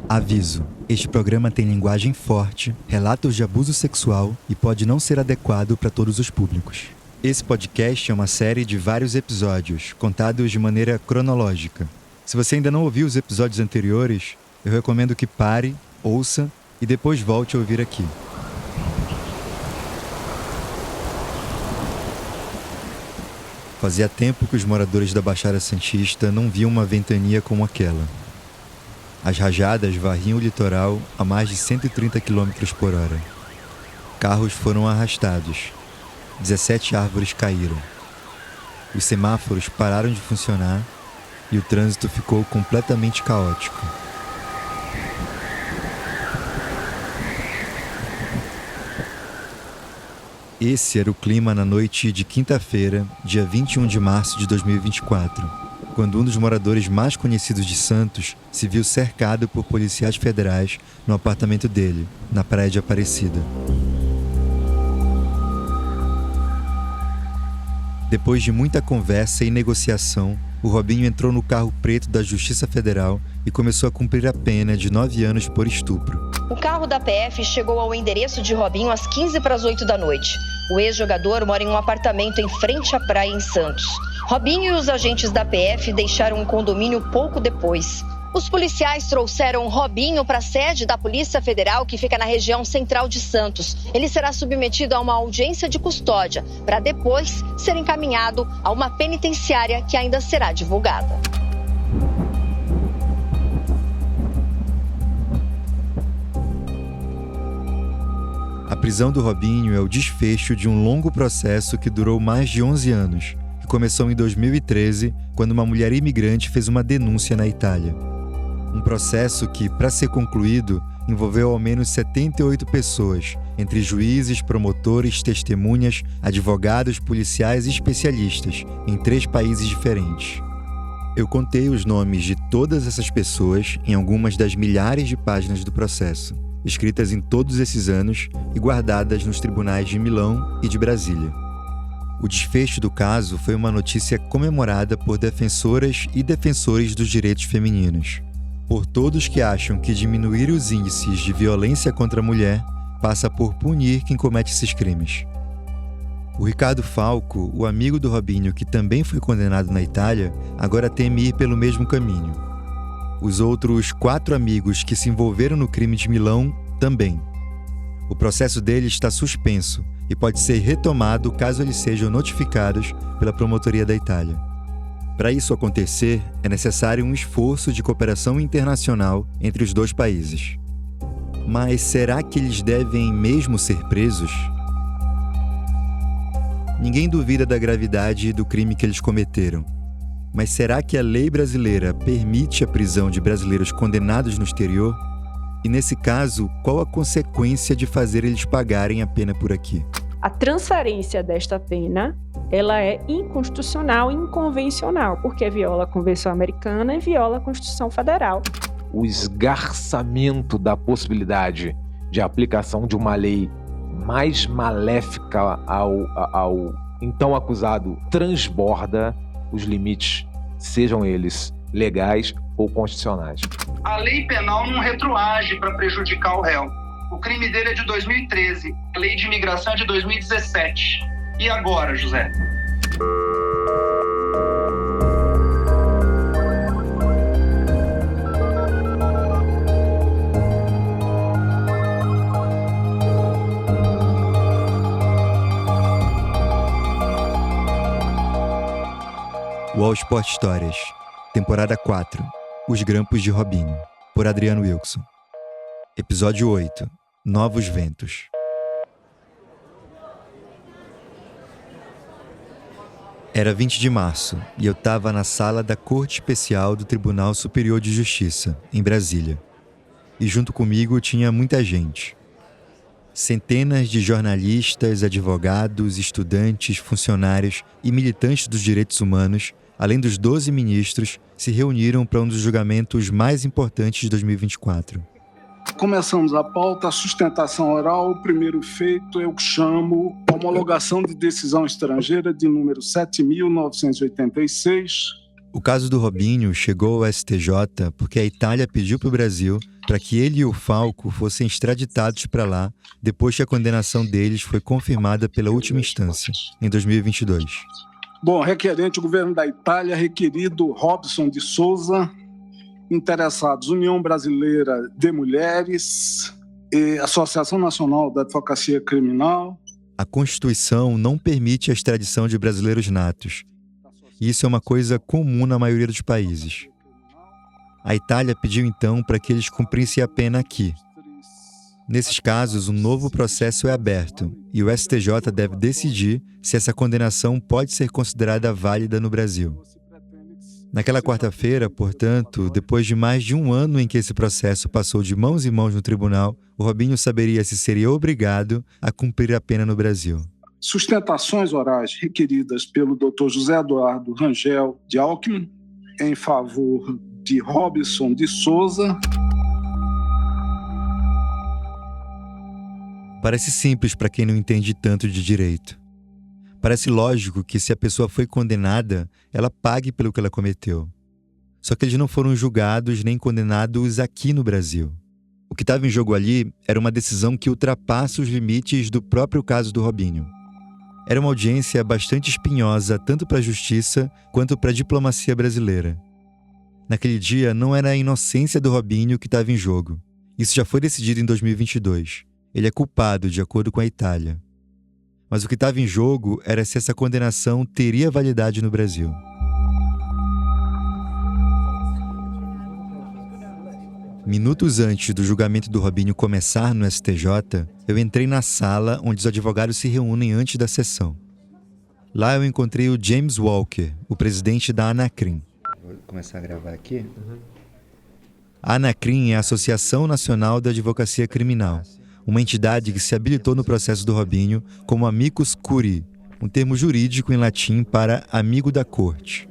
Aviso: este programa tem linguagem forte, relatos de abuso sexual e pode não ser adequado para todos os públicos. Esse podcast é uma série de vários episódios, contados de maneira cronológica. Se você ainda não ouviu os episódios anteriores, eu recomendo que pare, ouça e depois volte a ouvir aqui. Fazia tempo que os moradores da Baixada Santista não viam uma ventania como aquela. As rajadas varriam o litoral a mais de 130 km por hora. Carros foram arrastados. 17 árvores caíram. Os semáforos pararam de funcionar e o trânsito ficou completamente caótico. Esse era o clima na noite de quinta-feira, dia 21 de março de 2024, quando um dos moradores mais conhecidos de Santos se viu cercado por policiais federais no apartamento dele, na Praia de Aparecida. Depois de muita conversa e negociação, o Robinho entrou no carro preto da Justiça Federal e começou a cumprir a pena de 9 anos por estupro. O carro da PF chegou ao endereço de Robinho às 7:15 da noite. O ex-jogador mora em um apartamento em frente à praia em Santos. Robinho e os agentes da PF deixaram o condomínio pouco depois. Os policiais trouxeram Robinho para a sede da Polícia Federal, que fica na região central de Santos. Ele será submetido a uma audiência de custódia, para depois ser encaminhado a uma penitenciária que ainda será divulgada. A prisão do Robinho é o desfecho de um longo processo que durou mais de 11 anos, que começou em 2013, quando uma mulher imigrante fez uma denúncia na Itália. Um processo que, para ser concluído, envolveu ao menos 78 pessoas, entre juízes, promotores, testemunhas, advogados, policiais e especialistas, em 3 países diferentes. Eu contei os nomes de todas essas pessoas em algumas das milhares de páginas do processo, escritas em todos esses anos e guardadas nos tribunais de Milão e de Brasília. O desfecho do caso foi uma notícia comemorada por defensoras e defensores dos direitos femininos, por todos que acham que diminuir os índices de violência contra a mulher passa por punir quem comete esses crimes. O Ricardo Falco, o amigo do Robinho que também foi condenado na Itália, agora teme ir pelo mesmo caminho. Os outros 4 amigos que se envolveram no crime de Milão também. O processo deles está suspenso e pode ser retomado caso eles sejam notificados pela Promotoria da Itália. Para isso acontecer, é necessário um esforço de cooperação internacional entre os 2 países. Mas será que eles devem mesmo ser presos? Ninguém duvida da gravidade do crime que eles cometeram. Mas será que a lei brasileira permite a prisão de brasileiros condenados no exterior? E nesse caso, qual a consequência de fazer eles pagarem a pena por aqui? A transferência desta pena, ela é inconstitucional e inconvencional, porque viola a Convenção Americana e viola a Constituição Federal. O esgarçamento da possibilidade de aplicação de uma lei mais maléfica ao então acusado transborda os limites, sejam eles legais ou constitucionais. A lei penal não retroage para prejudicar o réu. O crime dele é de 2013, a lei de imigração é de 2017. E agora, José? O All Sport Histórias, temporada 4, Os Grampos de Robinho, por Adriano Wilson. Episódio 8, Novos Ventos. Era 20 de março e eu estava na sala da Corte Especial do Tribunal Superior de Justiça, em Brasília. E junto comigo tinha muita gente. Centenas de jornalistas, advogados, estudantes, funcionários e militantes dos direitos humanos, além dos 12 ministros, se reuniram para um dos julgamentos mais importantes de 2024. Começamos a pauta, a sustentação oral. O primeiro feito eu chamo homologação de decisão estrangeira de número 7.986, O caso do Robinho chegou ao STJ porque a Itália pediu para o Brasil para que ele e o Falco fossem extraditados para lá depois que a condenação deles foi confirmada pela última instância, em 2022. Bom, requerente, o governo da Itália, requerido Robson de Souza, interessados União Brasileira de Mulheres e Associação Nacional da Advocacia Criminal. A Constituição não permite a extradição de brasileiros natos. E isso é uma coisa comum na maioria dos países. A Itália pediu então para que eles cumprissem a pena aqui. Nesses casos, um novo processo é aberto e o STJ deve decidir se essa condenação pode ser considerada válida no Brasil. Naquela quarta-feira, portanto, depois de mais de um ano em que esse processo passou de mãos em mãos no tribunal, o Robinho saberia se seria obrigado a cumprir a pena no Brasil. Sustentações orais requeridas pelo Dr. José Eduardo Rangel de Alckmin em favor de Robson de Souza. Parece simples para quem não entende tanto de direito. Parece lógico que se a pessoa foi condenada, ela pague pelo que ela cometeu. Só que eles não foram julgados nem condenados aqui no Brasil. O que estava em jogo ali era uma decisão que ultrapassa os limites do próprio caso do Robinho. Era uma audiência bastante espinhosa tanto para a justiça quanto para a diplomacia brasileira. Naquele dia, não era a inocência do Robinho que estava em jogo. Isso já foi decidido em 2022. Ele é culpado, de acordo com a Itália. Mas o que estava em jogo era se essa condenação teria validade no Brasil. Minutos antes do julgamento do Robinho começar no STJ, eu entrei na sala onde os advogados se reúnem antes da sessão. Lá eu encontrei o James Walker, o presidente da Anacrim. Vou começar a gravar aqui. A Anacrim é a Associação Nacional da Advocacia Criminal, uma entidade que se habilitou no processo do Robinho como amicus curiae, um termo jurídico em latim para amigo da corte.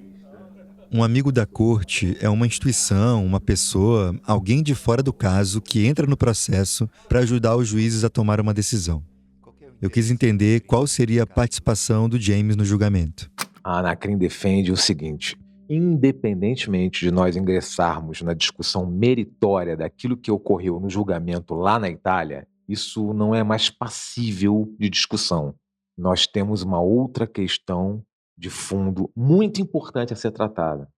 Um amigo da corte é uma instituição, uma pessoa, alguém de fora do caso que entra no processo para ajudar os juízes a tomar uma decisão. Eu quis entender qual seria a participação do James no julgamento. A Anacrim defende o seguinte: independentemente de nós ingressarmos na discussão meritória daquilo que ocorreu no julgamento lá na Itália, isso não é mais passível de discussão. Nós temos uma outra questão de fundo muito importante a ser tratada,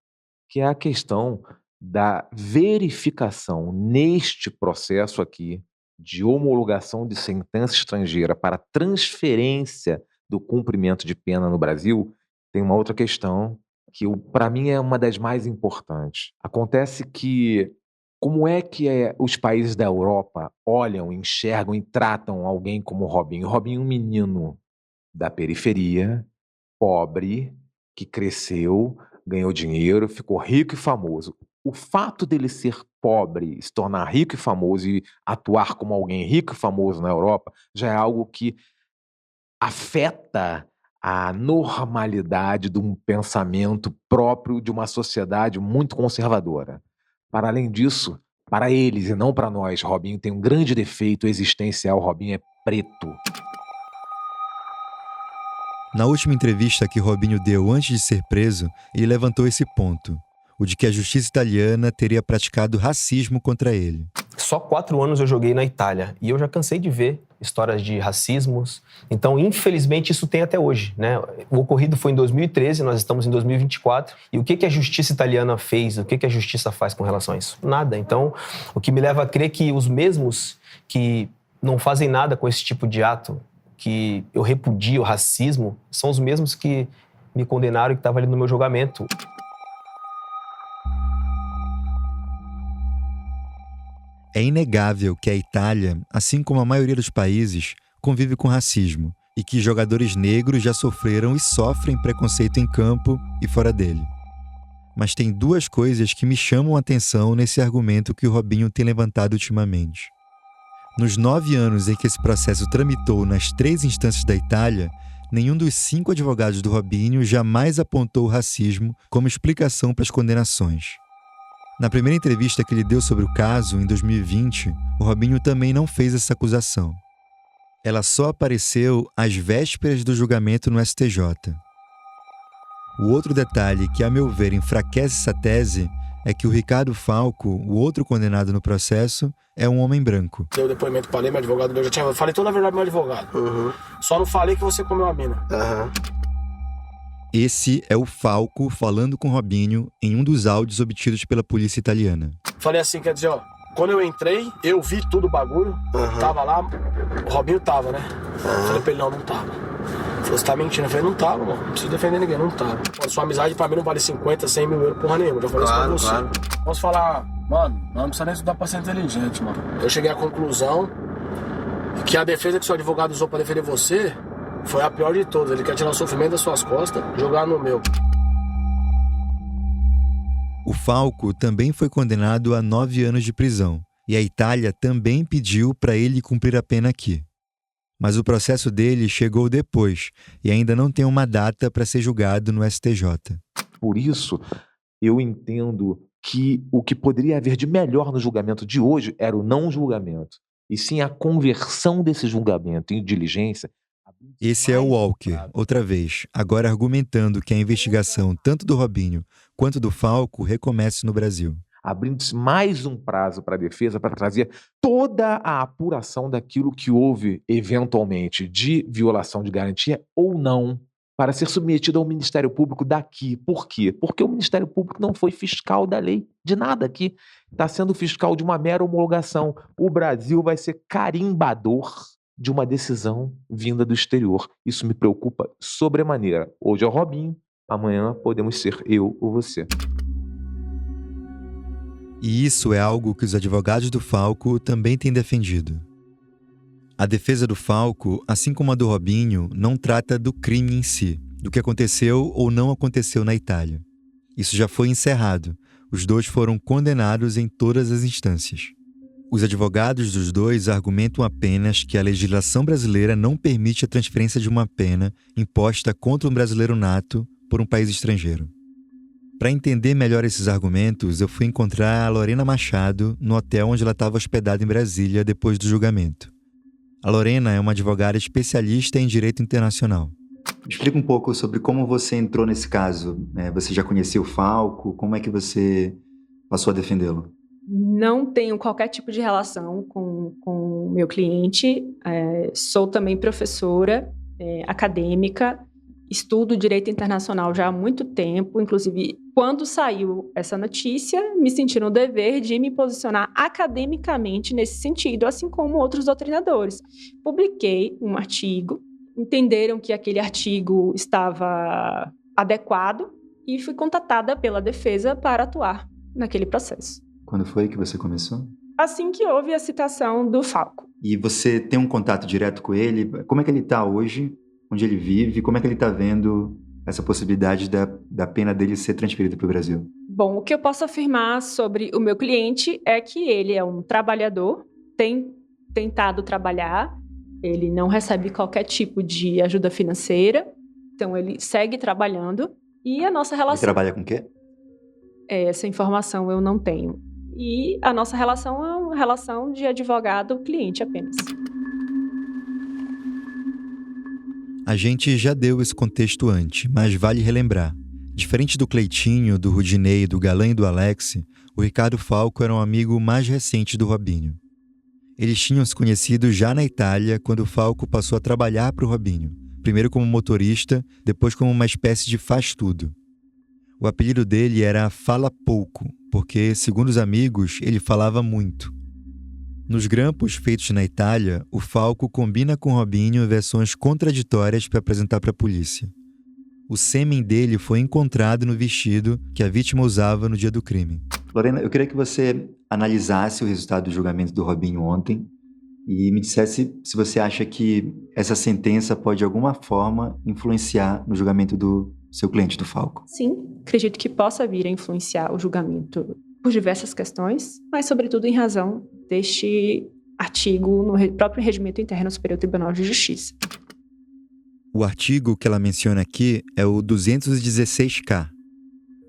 que é a questão da verificação neste processo aqui de homologação de sentença estrangeira para transferência do cumprimento de pena no Brasil. Tem uma outra questão que, para mim, é uma das mais importantes. Acontece que, como é que os países da Europa olham, enxergam e tratam alguém como Robinho? Robinho é um menino da periferia, pobre, que cresceu, ganhou dinheiro, ficou rico e famoso. O fato dele ser pobre, se tornar rico e famoso e atuar como alguém rico e famoso na Europa já é algo que afeta a normalidade de um pensamento próprio de uma sociedade muito conservadora. Para além disso, para eles e não para nós, Robinho tem um grande defeito existencial: Robinho é preto. Na última entrevista que Robinho deu antes de ser preso, ele levantou esse ponto, o de que a justiça italiana teria praticado racismo contra ele. Só 4 anos eu joguei na Itália e eu já cansei de ver histórias de racismos. Então, infelizmente, isso tem até hoje, né? O ocorrido foi em 2013, nós estamos em 2024. E o que a justiça italiana fez, o que a justiça faz com relação a isso? Nada. Então, o que me leva a crer que os mesmos que não fazem nada com esse tipo de ato, que eu repudio o racismo, são os mesmos que me condenaram e que estavam ali no meu julgamento. É inegável que a Itália, assim como a maioria dos países, convive com racismo e que jogadores negros já sofreram e sofrem preconceito em campo e fora dele. Mas tem 2 coisas que me chamam a atenção nesse argumento que o Robinho tem levantado ultimamente. Nos 9 anos em que esse processo tramitou nas 3 instâncias da Itália, nenhum dos 5 advogados do Robinho jamais apontou o racismo como explicação para as condenações. Na primeira entrevista que ele deu sobre o caso, em 2020, o Robinho também não fez essa acusação. Ela só apareceu às vésperas do julgamento no STJ. O outro detalhe que, a meu ver, enfraquece essa tese é que o Ricardo Falco, o outro condenado no processo, é um homem branco. Deu depoimento, falei, meu advogado, eu falei toda a verdade pro meu advogado. Uhum. Só não falei que você comeu a mina. Uhum. Esse é o Falco falando com Robinho em um dos áudios obtidos pela polícia italiana. Falei assim, quer dizer, quando eu entrei, eu vi tudo o bagulho, tava lá, o Robinho tava, né? Falei pra ele, não tava. Ele falou, você tá mentindo? Eu falei, não tava, mano, não preciso defender ninguém, não tava. Sua amizade pra mim não vale 50, 100 mil euros, porra nenhuma, já falei isso pra você. Claro. Posso falar, mano, não precisa nem estudar pra ser inteligente, mano. Eu cheguei à conclusão que a defesa que seu advogado usou pra defender você foi a pior de todas. Ele quer tirar o sofrimento das suas costas e jogar no meu. O Falco também foi condenado a 9 anos de prisão, e a Itália também pediu para ele cumprir a pena aqui. Mas o processo dele chegou depois e ainda não tem uma data para ser julgado no STJ. Por isso, eu entendo que o que poderia haver de melhor no julgamento de hoje era o não julgamento, e sim a conversão desse julgamento em diligência. Esse é o Walker, outra vez, agora argumentando que a investigação tanto do Robinho quanto do Falco recomece no Brasil. Abrindo-se mais um prazo para a defesa para trazer toda a apuração daquilo que houve, eventualmente, de violação de garantia ou não, para ser submetido ao Ministério Público daqui. Por quê? Porque o Ministério Público não foi fiscal da lei, de nada aqui. Está sendo fiscal de uma mera homologação. O Brasil vai ser carimbador de uma decisão vinda do exterior. Isso me preocupa sobremaneira. Hoje é o Robinho, amanhã podemos ser eu ou você. E isso é algo que os advogados do Falco também têm defendido. A defesa do Falco, assim como a do Robinho, não trata do crime em si, do que aconteceu ou não aconteceu na Itália. Isso já foi encerrado. Os dois foram condenados em todas as instâncias. Os advogados dos dois argumentam apenas que a legislação brasileira não permite a transferência de uma pena imposta contra um brasileiro nato por um país estrangeiro. Para entender melhor esses argumentos, eu fui encontrar a Lorena Machado no hotel onde ela estava hospedada em Brasília depois do julgamento. A Lorena é uma advogada especialista em direito internacional. Explica um pouco sobre como você entrou nesse caso. Você já conhecia o Falco? Como é que você passou a defendê-lo? Não tenho qualquer tipo de relação com o meu cliente. Sou também professora acadêmica. Estudo direito internacional já há muito tempo. Inclusive, quando saiu essa notícia, me senti no dever de me posicionar academicamente nesse sentido, assim como outros doutrinadores. Publiquei um artigo, entenderam que aquele artigo estava adequado e fui contatada pela defesa para atuar naquele processo. Quando foi que você começou? Assim que houve a citação do Falco. E você tem um contato direto com ele? Como é que ele está hoje? Onde ele vive? Como é que ele está vendo essa possibilidade da pena dele ser transferida para o Brasil? Bom, o que eu posso afirmar sobre o meu cliente é que ele é um trabalhador, tem tentado trabalhar, ele não recebe qualquer tipo de ajuda financeira, então ele segue trabalhando e a nossa relação... Ele trabalha com o quê? Essa informação eu não tenho. E a nossa relação é uma relação de advogado-cliente apenas. A gente já deu esse contexto antes, mas vale relembrar. Diferente do Cleitinho, do Rudinei, do Galã e do Alex, o Ricardo Falco era um amigo mais recente do Robinho. Eles tinham se conhecido já na Itália, quando o Falco passou a trabalhar para o Robinho, primeiro como motorista, depois como uma espécie de faz-tudo. O apelido dele era Fala Pouco, porque, segundo os amigos, ele falava muito. Nos grampos feitos na Itália, o Falco combina com o Robinho versões contraditórias para apresentar para a polícia. O sêmen dele foi encontrado no vestido que a vítima usava no dia do crime. Lorena, eu queria que você analisasse o resultado do julgamento do Robinho ontem e me dissesse se você acha que essa sentença pode, de alguma forma, influenciar no julgamento do seu cliente, do Falco. Sim, acredito que possa vir a influenciar o julgamento por diversas questões, mas sobretudo em razão deste artigo no próprio Regimento Interno do Superior Tribunal de Justiça. O artigo que ela menciona aqui é o 216K.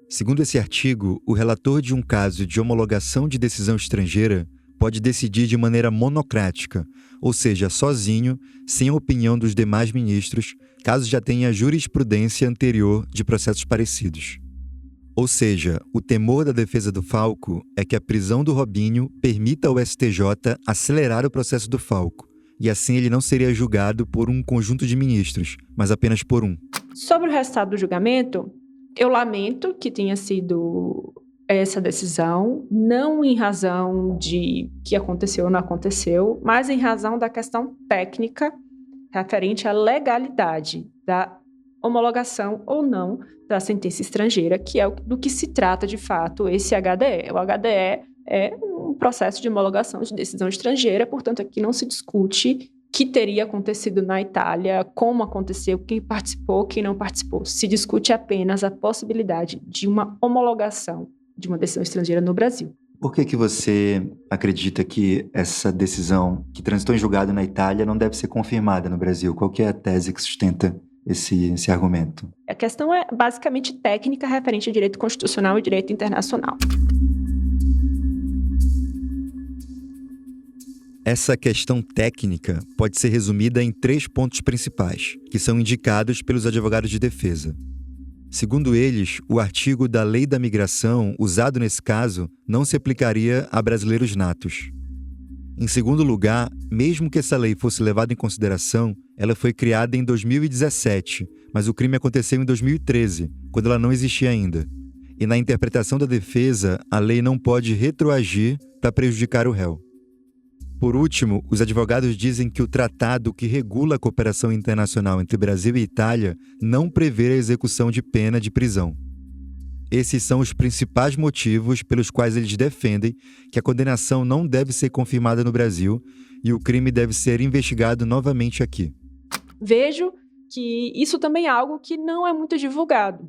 Segundo esse artigo, o relator de um caso de homologação de decisão estrangeira pode decidir de maneira monocrática, ou seja, sozinho, sem a opinião dos demais ministros, caso já tenha jurisprudência anterior de processos parecidos. Ou seja, o temor da defesa do Falco é que a prisão do Robinho permita ao STJ acelerar o processo do Falco, e assim ele não seria julgado por um conjunto de ministros, mas apenas por um. Sobre o resultado do julgamento, eu lamento que tenha sido essa decisão, não em razão de que aconteceu ou não aconteceu, mas em razão da questão técnica referente à legalidade da homologação ou não da sentença estrangeira, que é do que se trata de fato esse HDE. O HDE é um processo de homologação de decisão estrangeira, portanto aqui não se discute que teria acontecido na Itália, como aconteceu, quem participou, quem não participou. Se discute apenas a possibilidade de uma homologação de uma decisão estrangeira no Brasil. Por que você acredita que essa decisão que transitou em julgado na Itália não deve ser confirmada no Brasil? Qual que é a tese que sustenta esse argumento? A questão é basicamente técnica referente a direito constitucional e direito internacional. Essa questão técnica pode ser resumida em 3 pontos principais, que são indicados pelos advogados de defesa. Segundo eles, o artigo da Lei da Migração, usado nesse caso, não se aplicaria a brasileiros natos. Em segundo lugar, mesmo que essa lei fosse levada em consideração, ela foi criada em 2017, mas o crime aconteceu em 2013, quando ela não existia ainda. E na interpretação da defesa, a lei não pode retroagir para prejudicar o réu. Por último, os advogados dizem que o tratado que regula a cooperação internacional entre Brasil e Itália não prevê a execução de pena de prisão. Esses são os principais motivos pelos quais eles defendem que a condenação não deve ser confirmada no Brasil e o crime deve ser investigado novamente aqui. Vejo que isso também é algo que não é muito divulgado,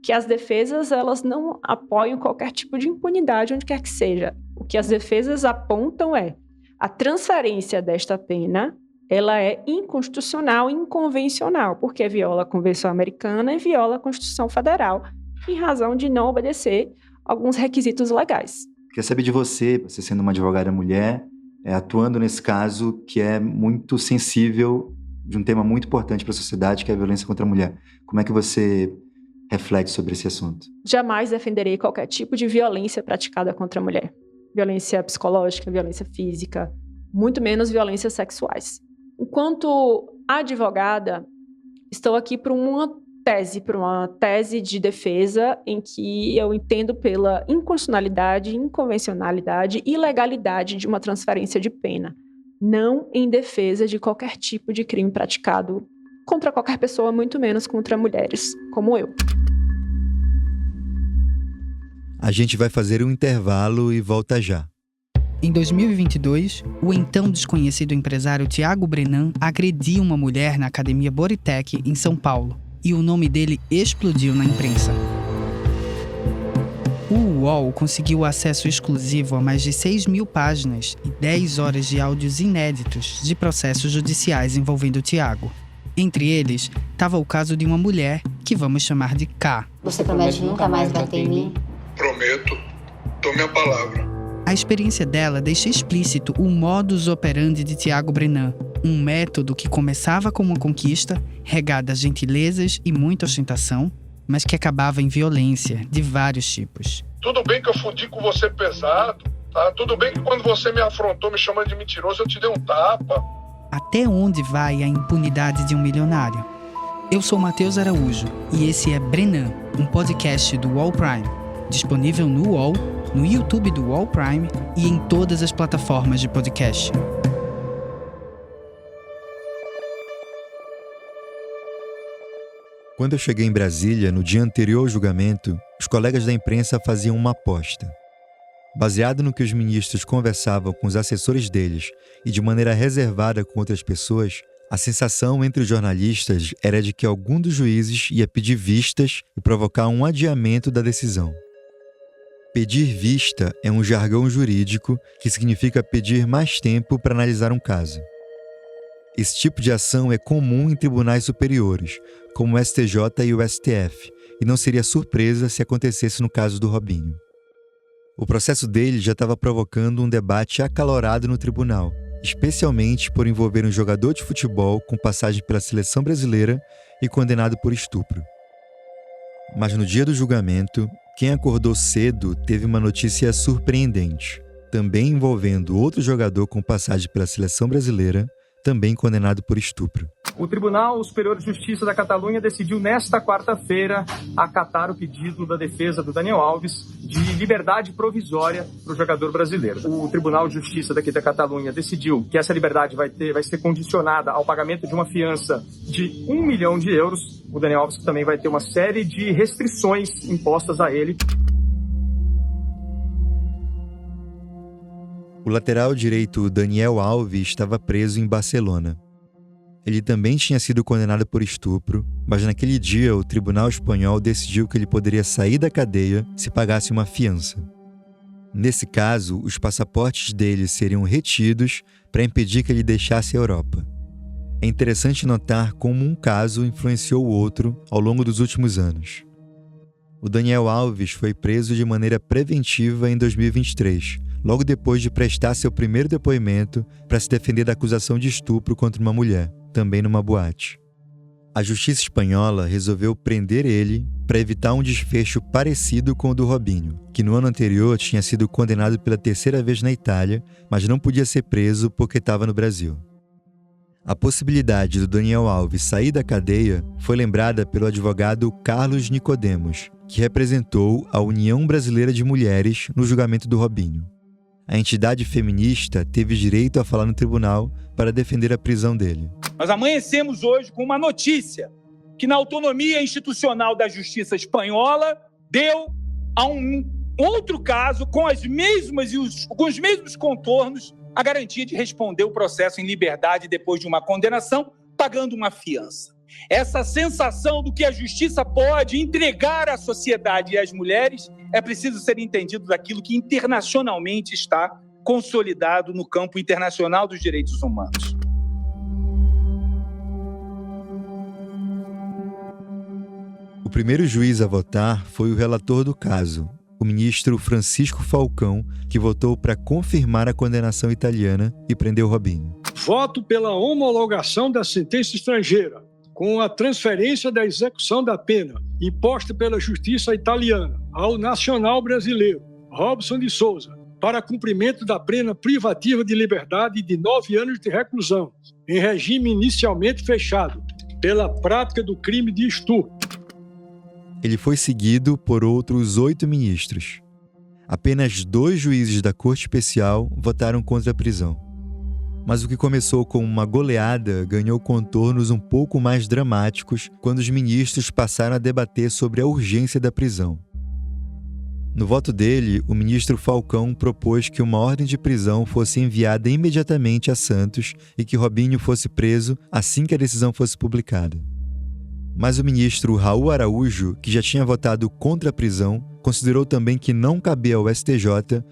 que as defesas elas não apoiam qualquer tipo de impunidade onde quer que seja. O que as defesas apontam é a transferência desta pena, ela é inconstitucional e inconvencional, porque viola a Convenção Americana e viola a Constituição Federal, em razão de não obedecer alguns requisitos legais. Queria saber de você sendo uma advogada mulher, atuando nesse caso que é muito sensível, de um tema muito importante para a sociedade, que é a violência contra a mulher. Como é que você reflete sobre esse assunto? Jamais defenderei qualquer tipo de violência praticada contra a mulher. Violência psicológica, violência física, muito menos violências sexuais. Enquanto advogada, estou aqui por uma tese de defesa em que eu entendo pela inconstitucionalidade, inconvencionalidade e ilegalidade de uma transferência de pena, não em defesa de qualquer tipo de crime praticado contra qualquer pessoa, muito menos contra mulheres, como eu. A gente vai fazer um intervalo e volta já. Em 2022, o então desconhecido empresário Thiago Brenan agrediu uma mulher na Academia Bodytech, em São Paulo, e o nome dele explodiu na imprensa. O UOL conseguiu acesso exclusivo a mais de 6.000 páginas e 10 horas de áudios inéditos de processos judiciais envolvendo o Thiago. Entre eles, estava o caso de uma mulher que vamos chamar de K. Você promete nunca mais bater em mim? Prometo. Dou minha palavra. A experiência dela deixa explícito o modus operandi de Thiago Brenan, um método que começava com uma conquista, regada a gentilezas e muita ostentação, mas que acabava em violência de vários tipos. Tudo bem que eu fudi com você pesado, tá? Tudo bem que quando você me afrontou me chamando de mentiroso, eu te dei um tapa. Até onde vai a impunidade de um milionário? Eu sou Matheus Araújo e esse é Brenan, um podcast do UOL Prime, disponível no UOL, no YouTube do UOL Prime e em todas as plataformas de podcast. Quando eu cheguei em Brasília, no dia anterior ao julgamento, os colegas da imprensa faziam uma aposta. Baseado no que os ministros conversavam com os assessores deles e de maneira reservada com outras pessoas, a sensação entre os jornalistas era de que algum dos juízes ia pedir vistas e provocar um adiamento da decisão. Pedir vista é um jargão jurídico que significa pedir mais tempo para analisar um caso. Esse tipo de ação é comum em tribunais superiores, como o STJ e o STF, e não seria surpresa se acontecesse no caso do Robinho. O processo dele já estava provocando um debate acalorado no tribunal, especialmente por envolver um jogador de futebol com passagem pela seleção brasileira e condenado por estupro. Mas no dia do julgamento, quem acordou cedo teve uma notícia surpreendente, também envolvendo outro jogador com passagem pela seleção brasileira, também condenado por estupro. O Tribunal Superior de Justiça da Catalunha decidiu nesta quarta-feira acatar o pedido da defesa do Daniel Alves de liberdade provisória para o jogador brasileiro. O Tribunal de Justiça daqui da Catalunha decidiu que essa liberdade vai ser condicionada ao pagamento de uma fiança de 1 milhão de euros. O Daniel Alves também vai ter uma série de restrições impostas a ele. O lateral direito Daniel Alves estava preso em Barcelona. Ele também tinha sido condenado por estupro, mas naquele dia o tribunal espanhol decidiu que ele poderia sair da cadeia se pagasse uma fiança. Nesse caso, os passaportes dele seriam retidos para impedir que ele deixasse a Europa. É interessante notar como um caso influenciou o outro ao longo dos últimos anos. O Daniel Alves foi preso de maneira preventiva em 2023, logo depois de prestar seu primeiro depoimento para se defender da acusação de estupro contra uma mulher, também numa boate. A justiça espanhola resolveu prender ele para evitar um desfecho parecido com o do Robinho, que no ano anterior tinha sido condenado pela terceira vez na Itália, mas não podia ser preso porque estava no Brasil. A possibilidade do Daniel Alves sair da cadeia foi lembrada pelo advogado Carlos Nicodemos, que representou a União Brasileira de Mulheres no julgamento do Robinho. A entidade feminista teve direito a falar no tribunal para defender a prisão dele. Nós amanhecemos hoje com uma notícia que na autonomia institucional da justiça espanhola deu a um outro caso com os mesmos contornos a garantia de responder o processo em liberdade depois de uma condenação, pagando uma fiança. Essa sensação do que a justiça pode entregar à sociedade e às mulheres é preciso ser entendido daquilo que internacionalmente está consolidado no campo internacional dos direitos humanos. O primeiro juiz a votar foi o relator do caso, o ministro Francisco Falcão, que votou para confirmar a condenação italiana e prender o Robinho. Voto pela homologação da sentença estrangeira, com a transferência da execução da pena imposta pela justiça italiana ao nacional brasileiro, Robson de Souza, para cumprimento da pena privativa de liberdade de 9 anos de reclusão, em regime inicialmente fechado, pela prática do crime de estupro. Ele foi seguido por outros 8 ministros. Apenas 2 juízes da Corte Especial votaram contra a prisão. Mas o que começou como uma goleada ganhou contornos um pouco mais dramáticos quando os ministros passaram a debater sobre a urgência da prisão. No voto dele, o ministro Falcão propôs que uma ordem de prisão fosse enviada imediatamente a Santos e que Robinho fosse preso assim que a decisão fosse publicada. Mas o ministro Raul Araújo, que já tinha votado contra a prisão, considerou também que não cabia ao STJ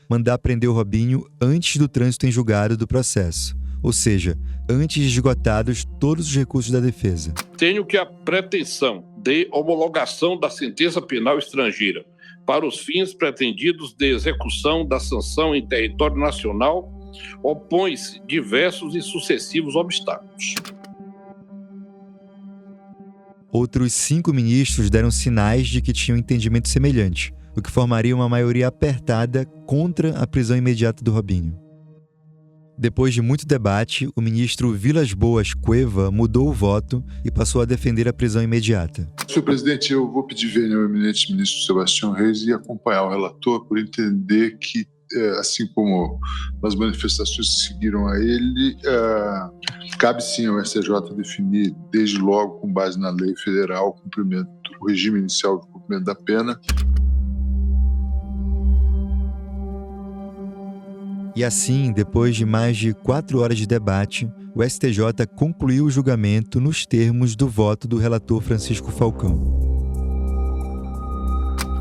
mandar prender o Robinho antes do trânsito em julgado do processo, ou seja, antes de esgotados todos os recursos da defesa. Tenho que a pretensão de homologação da sentença penal estrangeira para os fins pretendidos de execução da sanção em território nacional opõe-se diversos e sucessivos obstáculos. Outros 5 ministros deram sinais de que tinham entendimento semelhante, o que formaria uma maioria apertada contra a prisão imediata do Robinho. Depois de muito debate, o ministro Vilas Boas Cueva mudou o voto e passou a defender a prisão imediata. Senhor presidente, eu vou pedir vênia ao eminente ministro Sebastião Reis e acompanhar o relator por entender que, assim como as manifestações que seguiram a ele, cabe sim ao STJ definir, desde logo, com base na lei federal, o regime inicial de cumprimento da pena. E assim, depois de mais de 4 horas de debate, o STJ concluiu o julgamento nos termos do voto do relator Francisco Falcão.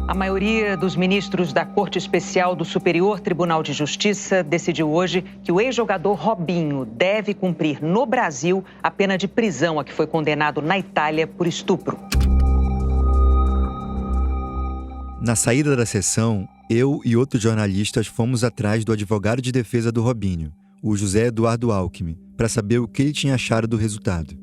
A maioria dos ministros da Corte Especial do Superior Tribunal de Justiça decidiu hoje que o ex-jogador Robinho deve cumprir no Brasil a pena de prisão a que foi condenado na Itália por estupro. Na saída da sessão, eu e outros jornalistas fomos atrás do advogado de defesa do Robinho, o José Eduardo Alckmin, para saber o que ele tinha achado do resultado.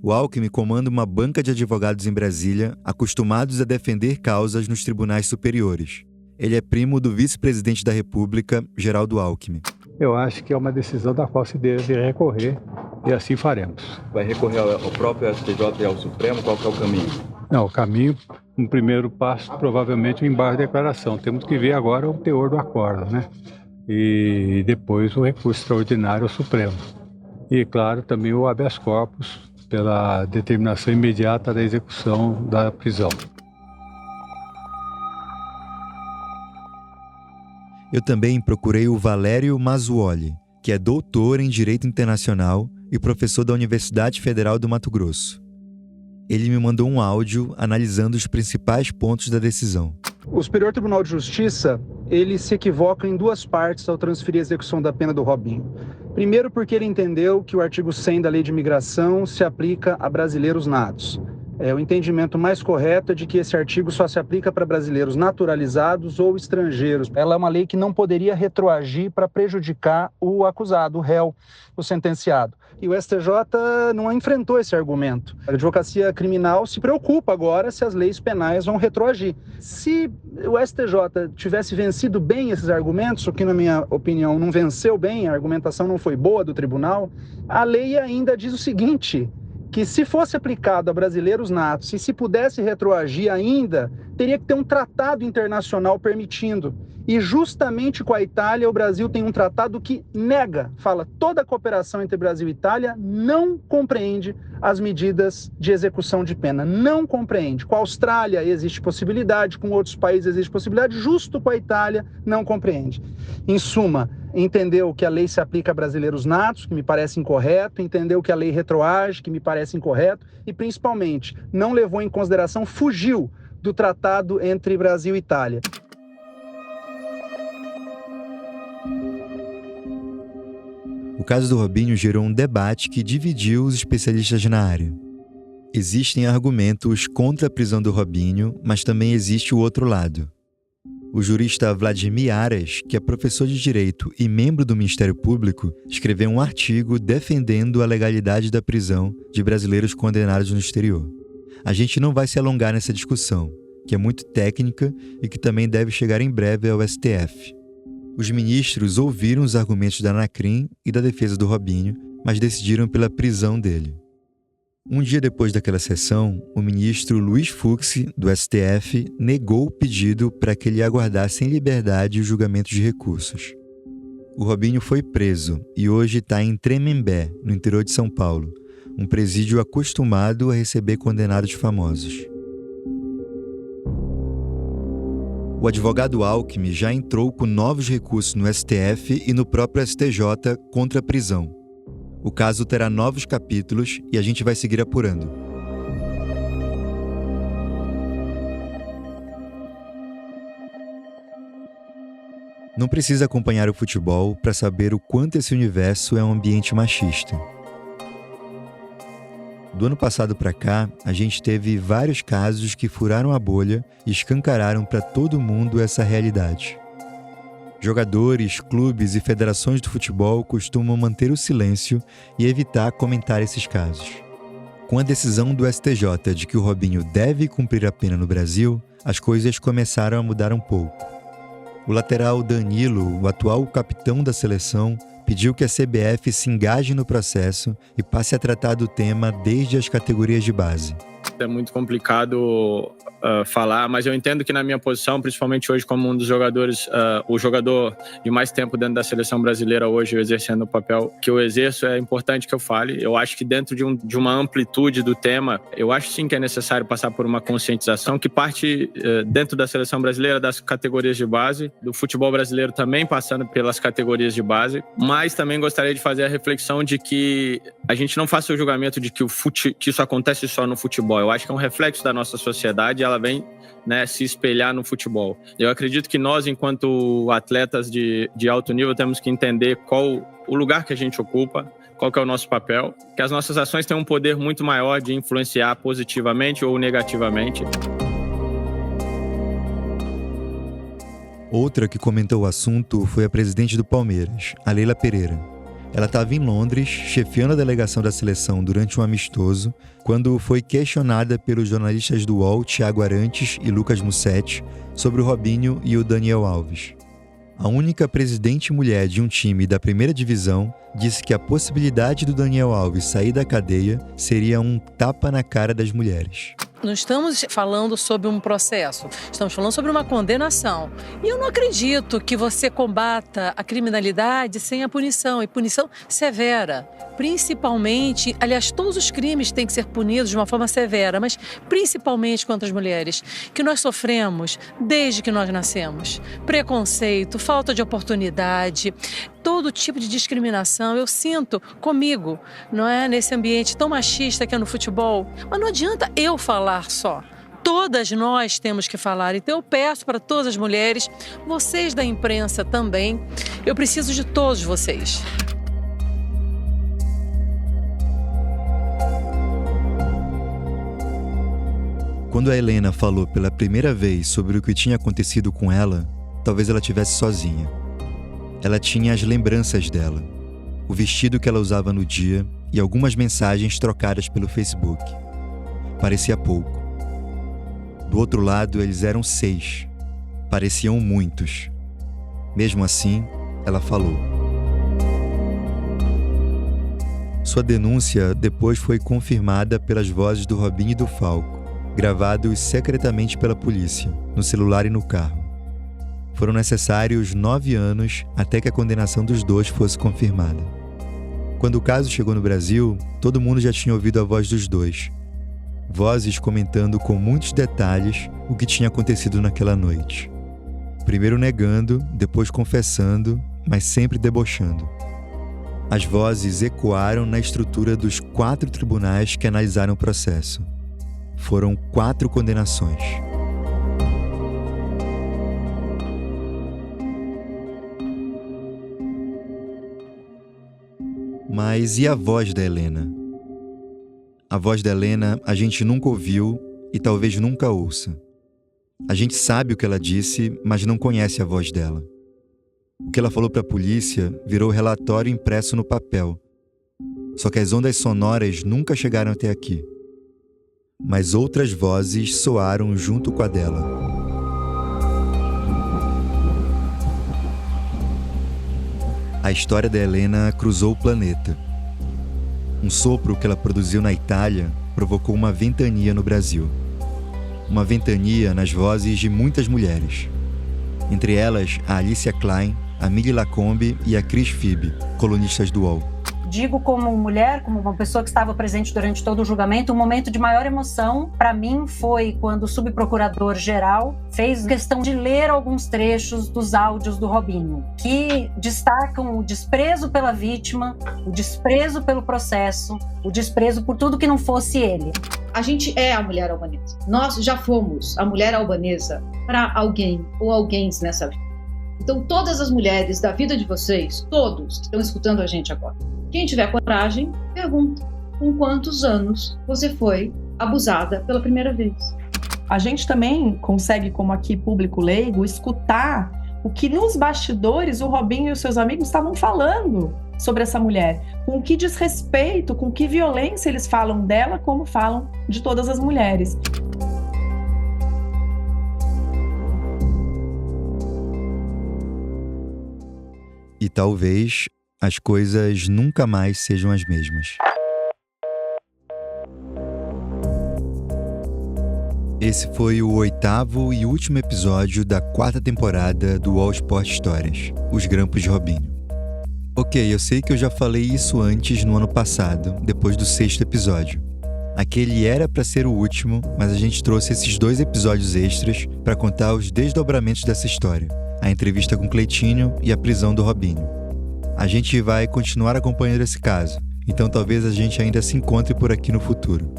O Alckmin comanda uma banca de advogados em Brasília, acostumados a defender causas nos tribunais superiores. Ele é primo do vice-presidente da República, Geraldo Alckmin. Eu acho que é uma decisão da qual se deve recorrer e assim faremos. Vai recorrer ao próprio STJ e ao Supremo? Qual que é o caminho? Não, o caminho, um primeiro passo, provavelmente o embargo de declaração. Temos que ver agora o teor do acordo, né? E depois o recurso extraordinário ao Supremo. E, claro, também o habeas corpus pela determinação imediata da execução da prisão. Eu também procurei o Valério Mazzuoli, que é doutor em Direito Internacional e professor da Universidade Federal do Mato Grosso. Ele me mandou um áudio analisando os principais pontos da decisão. O Superior Tribunal de Justiça, ele se equivoca em duas partes ao transferir a execução da pena do Robinho. Primeiro, porque ele entendeu que o artigo 100 da Lei de Imigração se aplica a brasileiros natos. O entendimento mais correto é de que esse artigo só se aplica para brasileiros naturalizados ou estrangeiros. Ela é uma lei que não poderia retroagir para prejudicar o acusado, o réu, o sentenciado. E o STJ não enfrentou esse argumento. A advocacia criminal se preocupa agora se as leis penais vão retroagir. Se o STJ tivesse vencido bem esses argumentos, o que na minha opinião não venceu bem, a argumentação não foi boa do tribunal, a lei ainda diz o seguinte, que se fosse aplicado a brasileiros natos e se pudesse retroagir ainda, teria que ter um tratado internacional permitindo. E justamente com a Itália, o Brasil tem um tratado que nega, fala, toda a cooperação entre Brasil e Itália não compreende as medidas de execução de pena, não compreende. Com a Austrália existe possibilidade, com outros países existe possibilidade, justo com a Itália não compreende. Em suma, entendeu que a lei se aplica a brasileiros natos, que me parece incorreto, entendeu que a lei retroage, que me parece incorreto, e principalmente não levou em consideração, fugiu do tratado entre Brasil e Itália. O caso do Robinho gerou um debate que dividiu os especialistas na área. Existem argumentos contra a prisão do Robinho, mas também existe o outro lado. O jurista Vladimir Aras, que é professor de Direito e membro do Ministério Público, escreveu um artigo defendendo a legalidade da prisão de brasileiros condenados no exterior. A gente não vai se alongar nessa discussão, que é muito técnica e que também deve chegar em breve ao STF. Os ministros ouviram os argumentos da Anacrim e da defesa do Robinho, mas decidiram pela prisão dele. Um dia depois daquela sessão, o ministro Luiz Fux, do STF, negou o pedido para que ele aguardasse em liberdade o julgamento de recursos. O Robinho foi preso e hoje está em Tremembé, no interior de São Paulo, um presídio acostumado a receber condenados famosos. O advogado Alckmin já entrou com novos recursos no STF e no próprio STJ contra a prisão. O caso terá novos capítulos e a gente vai seguir apurando. Não precisa acompanhar o futebol para saber o quanto esse universo é um ambiente machista. Do ano passado para cá, a gente teve vários casos que furaram a bolha e escancararam para todo mundo essa realidade. Jogadores, clubes e federações do futebol costumam manter o silêncio e evitar comentar esses casos. Com a decisão do STJ de que o Robinho deve cumprir a pena no Brasil, as coisas começaram a mudar um pouco. O lateral Danilo, o atual capitão da seleção, pediu que a CBF se engaje no processo e passe a tratar do tema desde as categorias de base. É muito complicado falar, mas eu entendo que na minha posição, principalmente hoje como um dos jogadores, o jogador de mais tempo dentro da seleção brasileira hoje, exercendo o papel que eu exerço, é importante que eu fale. Eu acho que dentro de uma amplitude do tema, eu acho sim que é necessário passar por uma conscientização que parte dentro da seleção brasileira, das categorias de base, do futebol brasileiro também passando pelas categorias de base, mas também gostaria de fazer a reflexão de que a gente não faça o julgamento de que isso acontece só no futebol. Eu acho que é um reflexo da nossa sociedade e ela vem, né, se espelhar no futebol. Eu acredito que nós, enquanto atletas de alto nível, temos que entender qual o lugar que a gente ocupa, qual que é o nosso papel, que as nossas ações têm um poder muito maior de influenciar positivamente ou negativamente. Outra que comentou o assunto foi a presidente do Palmeiras, a Leila Pereira. Ela estava em Londres, chefiando a delegação da seleção durante um amistoso, quando foi questionada pelos jornalistas do UOL, Thiago Arantes e Lucas Mussetti, sobre o Robinho e o Daniel Alves. A única presidente mulher de um time da primeira divisão disse que a possibilidade do Daniel Alves sair da cadeia seria um tapa na cara das mulheres. Não estamos falando sobre um processo, estamos falando sobre uma condenação. E eu não acredito que você combata a criminalidade sem a punição, e punição severa. Principalmente, aliás, todos os crimes têm que ser punidos de uma forma severa, mas principalmente contra as mulheres, que nós sofremos desde que nós nascemos. Preconceito, falta de oportunidade, todo tipo de discriminação eu sinto comigo, não é? Nesse ambiente tão machista que é no futebol. Mas não adianta eu falar só. Todas nós temos que falar. Então eu peço para todas as mulheres, vocês da imprensa também, eu preciso de todos vocês. Quando a Helena falou pela primeira vez sobre o que tinha acontecido com ela, talvez ela estivesse sozinha. Ela tinha as lembranças dela, o vestido que ela usava no dia e algumas mensagens trocadas pelo Facebook. Parecia pouco. Do outro lado, eles eram 6. Pareciam muitos. Mesmo assim, ela falou. Sua denúncia depois foi confirmada pelas vozes do Robinho e do Falco, gravados secretamente pela polícia, no celular e no carro. Foram necessários 9 anos até que a condenação dos dois fosse confirmada. Quando o caso chegou no Brasil, todo mundo já tinha ouvido a voz dos dois. Vozes comentando com muitos detalhes o que tinha acontecido naquela noite. Primeiro negando, depois confessando, mas sempre debochando. As vozes ecoaram na estrutura dos 4 tribunais que analisaram o processo. Foram 4 condenações. Mas e a voz da Helena? A voz da Helena a gente nunca ouviu e talvez nunca ouça. A gente sabe o que ela disse, mas não conhece a voz dela. O que ela falou para a polícia virou relatório impresso no papel. Só que as ondas sonoras nunca chegaram até aqui. Mas outras vozes soaram junto com a dela. A história da Helena cruzou o planeta. Um sopro que ela produziu na Itália provocou uma ventania no Brasil. Uma ventania nas vozes de muitas mulheres. Entre elas, a Alicia Klein, a Mili Lacombe e a Cris Fibe, colunistas do UOL. Digo como mulher, como uma pessoa que estava presente durante todo o julgamento, um momento de maior emoção para mim foi quando o subprocurador-geral fez questão de ler alguns trechos dos áudios do Robinho, que destacam o desprezo pela vítima, o desprezo pelo processo, o desprezo por tudo que não fosse ele. A gente é a mulher albanesa. Nós já fomos a mulher albanesa para alguém ou alguém nessa vida. Então, todas as mulheres da vida de vocês, todos que estão escutando a gente agora, quem tiver coragem, pergunta com quantos anos você foi abusada pela primeira vez. A gente também consegue, como aqui público leigo, escutar o que nos bastidores o Robinho e os seus amigos estavam falando sobre essa mulher. Com que desrespeito, com que violência eles falam dela, como falam de todas as mulheres. E talvez as coisas nunca mais sejam as mesmas. Esse foi o 8º e último episódio da 4ª temporada do UOL Sport Histórias, Os Grampos de Robinho. Ok, eu sei que eu já falei isso antes no ano passado, depois do 6º episódio. Aquele era para ser o último, mas a gente trouxe esses 2 episódios extras para contar os desdobramentos dessa história. A entrevista com Cleitinho e a prisão do Robinho. A gente vai continuar acompanhando esse caso, então talvez a gente ainda se encontre por aqui no futuro.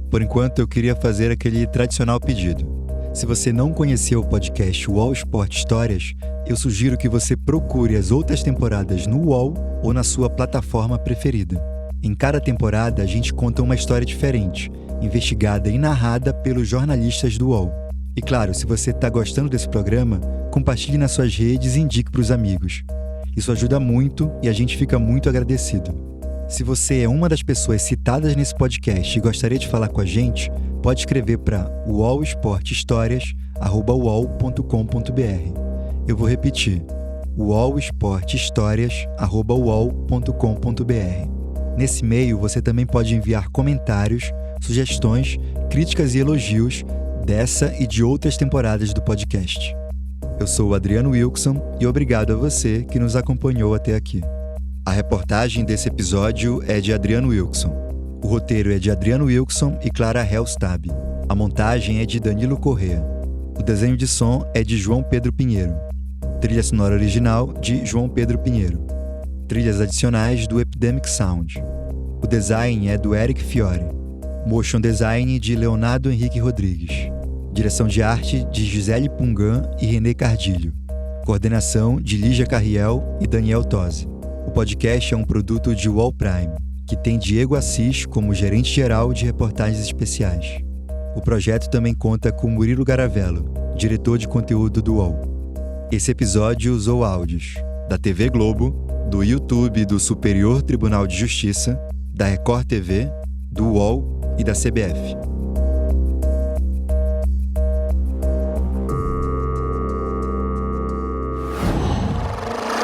Por enquanto, eu queria fazer aquele tradicional pedido. Se você não conheceu o podcast UOL Sport Histórias, eu sugiro que você procure as outras temporadas no UOL ou na sua plataforma preferida. Em cada temporada, a gente conta uma história diferente, investigada e narrada pelos jornalistas do UOL. E claro, se você está gostando desse programa, compartilhe nas suas redes e indique para os amigos. Isso ajuda muito e a gente fica muito agradecido. Se você é uma das pessoas citadas nesse podcast e gostaria de falar com a gente, pode escrever para uolsporthistorias@uol.com.br. Eu vou repetir, uolsporthistorias@uol.com.br. Nesse e-mail você também pode enviar comentários, sugestões, críticas e elogios dessa e de outras temporadas do podcast. Eu sou o Adriano Wilson e obrigado a você que nos acompanhou até aqui. A reportagem desse episódio é de Adriano Wilson. O roteiro é de Adriano Wilson e Clara Helstab. A montagem é de Danilo Corrêa. O desenho de som é de João Pedro Pinheiro. Trilha sonora original de João Pedro Pinheiro. Trilhas adicionais do Epidemic Sound. O design é do Eric Fiore. Motion design de Leonardo Henrique Rodrigues. Direção de arte de Gisele Pungan e René Cardilho. Coordenação de Lígia Carriel e Daniel Tosi. O podcast é um produto de UOL Prime, que tem Diego Assis como gerente-geral de reportagens especiais. O projeto também conta com Murilo Garavello, diretor de conteúdo do UOL. Esse episódio usou áudios da TV Globo, do YouTube do Superior Tribunal de Justiça, da Record TV, do UOL e da CBF.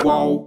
UOL.